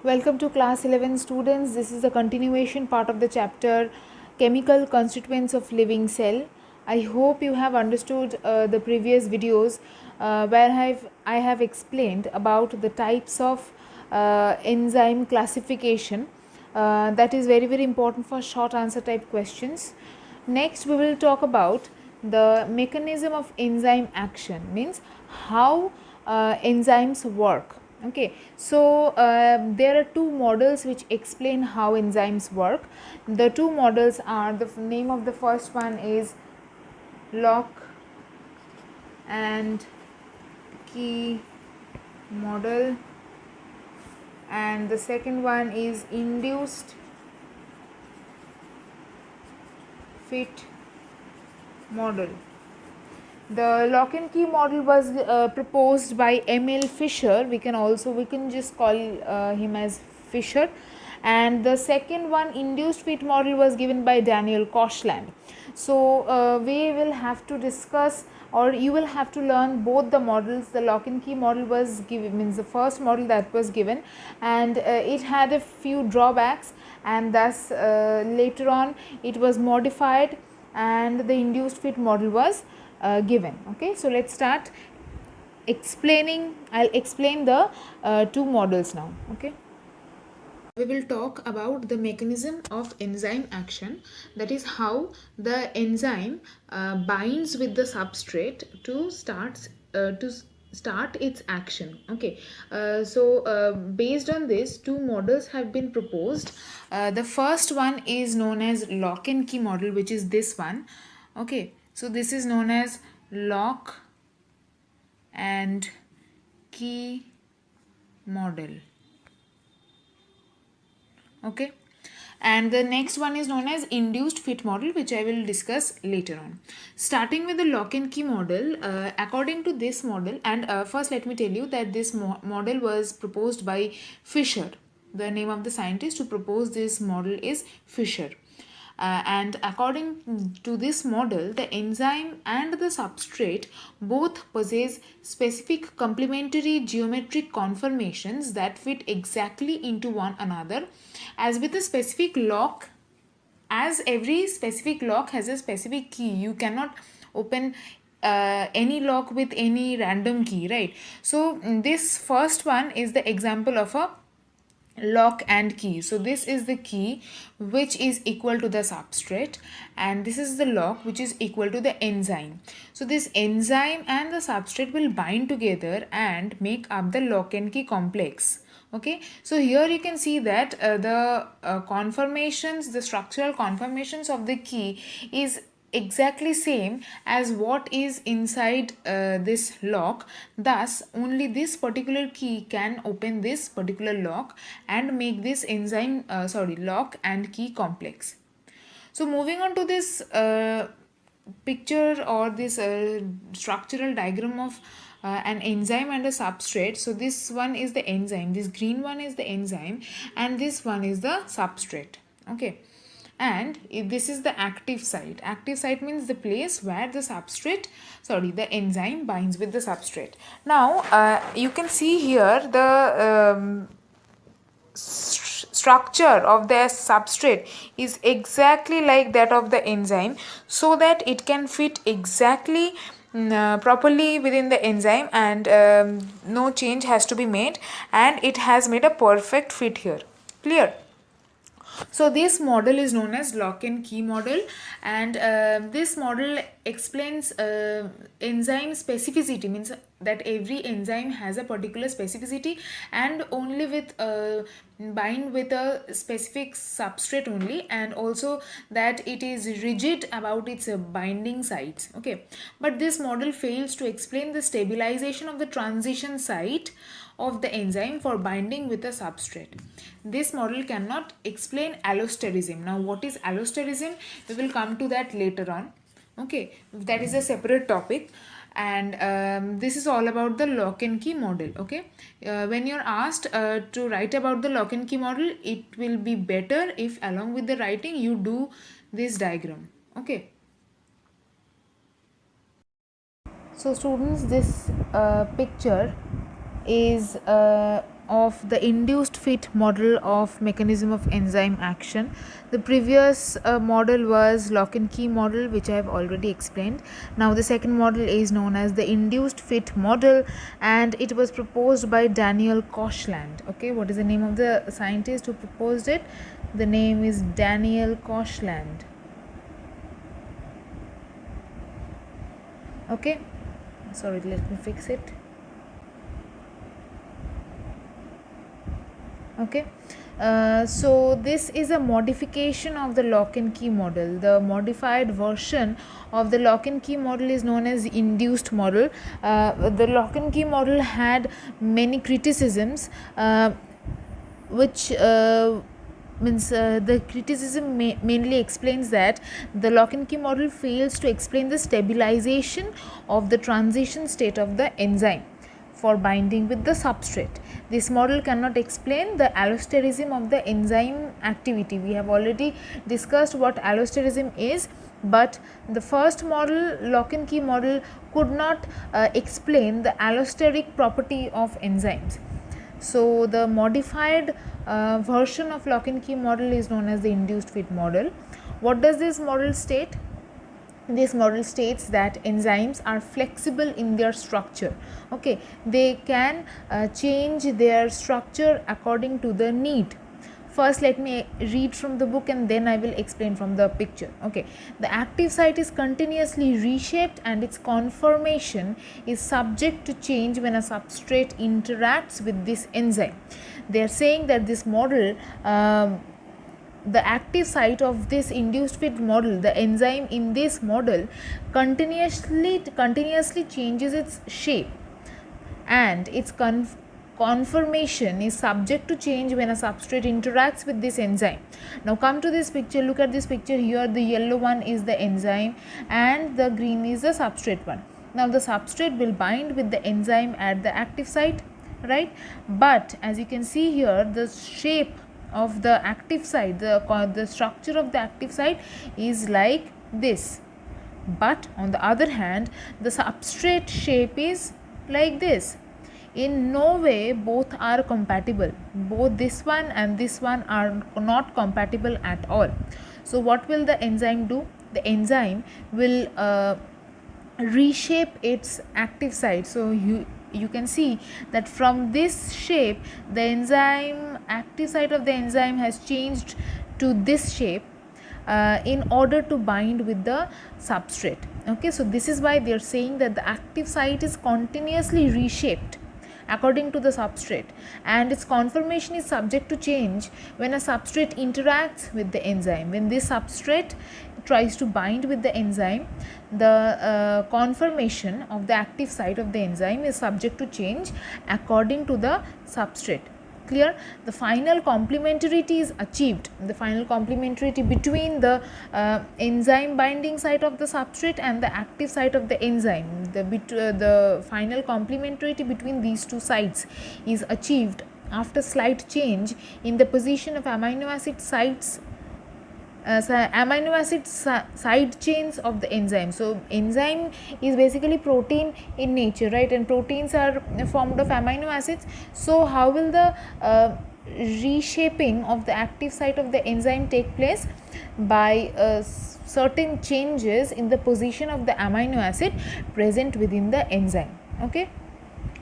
Welcome to class 11 students. This is the continuation part of the chapter Chemical Constituents of Living Cell. I hope you have understood the previous videos where I have explained about the types of enzyme classification. That is very important for short answer type questions. Next we will talk about the mechanism of enzyme action, means how enzymes work. Okay, so there are two models which explain how enzymes work. The two models are, the name of the first one is lock and key model, and the second one is induced fit model. The lock and key model was proposed by Emil Fischer. We can just call him as Fischer. And the second one, induced fit model, was given by Daniel Koshland. So we will have to discuss, or you will have to learn both the models. The lock and key model was given, means the first model that was given, and it had a few drawbacks, and thus later on it was modified and the induced fit model was given. Okay, so let's start explaining. I'll explain the two models now. Okay, we will talk about the mechanism of enzyme action, that is how the enzyme binds with the substrate to start its action. Okay, so based on this, two models have been proposed. The first one is known as lock and key model, which is this one. Okay, so this is known as lock and key model. Okay, and the next one is known as induced fit model, which I will discuss later on. Starting with the lock and key model, according to this model, and first let me tell you that this model was proposed by Fischer. The name of the scientist who proposed this model is Fischer. And according to this model, the enzyme and the substrate both possess specific complementary geometric conformations that fit exactly into one another, as with a specific lock. As every specific lock has a specific key, you cannot open any lock with any random key, right? So this first one is the example of a lock and key. So this is the key which is equal to the substrate, and this is the lock which is equal to the enzyme. So this enzyme and the substrate will bind together and make up the lock and key complex. Okay, so here you can see that the conformations, the structural conformations of the key is exactly same as what is inside this lock. Thus only this particular key can open this particular lock and make this enzyme lock and key complex. So moving on to this picture, or this structural diagram of an enzyme and a substrate. So this one is the enzyme, this green one is the enzyme, and this one is the substrate. Okay, and this is the active site. Active site means the place where the enzyme binds with the substrate. Now you can see here the structure of the substrate is exactly like that of the enzyme, so that it can fit exactly properly within the enzyme, and no change has to be made, and it has made a perfect fit here. Clear? So this model is known as lock and key model, and this model explains enzyme specificity, means that every enzyme has a particular specificity and only with bind with a specific substrate only, and also that it is rigid about its binding sites. Okay, but this model fails to explain the stabilization of the transition site of the enzyme for binding with a substrate. This model cannot explain allosterism. Now what is allosterism? We will come to that later on. Okay, that is a separate topic, and this is all about the lock and key model. Okay, when you're asked to write about the lock and key model, it will be better if along with the writing you do this diagram. Okay, so students, this picture is of the induced fit model of mechanism of enzyme action. The previous model was lock and key model, which I have already explained. Now the second model is known as the induced fit model, and it was proposed by Daniel Koshland. Okay, what is the name of the scientist who proposed it? The name is Daniel Koshland. Okay, sorry, let me fix it. Okay, so this is a modification of the lock and key model. The modified version of the lock and key model is known as induced model. The lock and key model had many criticisms, which means the criticism mainly explains that the lock and key model fails to explain the stabilization of the transition state of the enzyme for binding with the substrate. This model cannot explain the allosterism of the enzyme activity. We have already discussed what allosterism is, but the first model, lock and key model, could not explain the allosteric property of enzymes. So the modified version of lock and key model is known as the induced fit model. What does this model state? This model states that enzymes are flexible in their structure. Okay, they can change their structure according to the need. First, let me read from the book and then I will explain from the picture. Okay, the active site is continuously reshaped and its conformation is subject to change when a substrate interacts with this enzyme. They are saying that this model, the active site of this induced fit model, the enzyme in this model continuously changes its shape, and its conformation is subject to change when a substrate interacts with this enzyme. Now come to this picture, look at this picture here. The yellow one is the enzyme and the green is the substrate one. Now the substrate will bind with the enzyme at the active site, right? But as you can see here, the shape of the active site, the structure of the active site is like this, but on the other hand the substrate shape is like this. In no way both are compatible. Both this one and this one are not compatible at all. So what will the enzyme do? The enzyme will reshape its active site. So you can see that from this shape the enzyme, active site of the enzyme has changed to this shape in order to bind with the substrate. Okay, so this is why they are saying that the active site is continuously reshaped according to the substrate, and its conformation is subject to change when a substrate interacts with the enzyme. When this substrate tries to bind with the enzyme, the conformation of the active site of the enzyme is subject to change according to the substrate. Clear? The final complementarity is achieved. The final complementarity between the enzyme binding site of the substrate and the active site of the enzyme, the final complementarity between these two sites is achieved after slight change in the position of amino acid sites, amino acid side chains of the enzyme. So enzyme is basically protein in nature, right? And proteins are formed of amino acids. So how will the reshaping of the active site of the enzyme take place? By certain changes in the position of the amino acid present within the enzyme. Okay,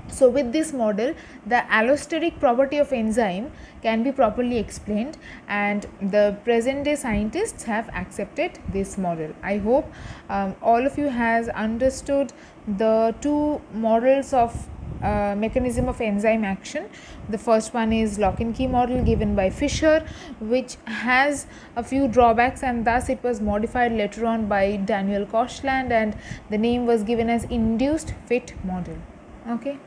so with this model the allosteric property of enzyme can be properly explained, and the present day scientists have accepted this model. I hope all of you has understood the two models of mechanism of enzyme action. The first one is lock and key model given by Fischer, which has a few drawbacks, and thus it was modified later on by Daniel Koshland, and the name was given as induced fit model. Okay.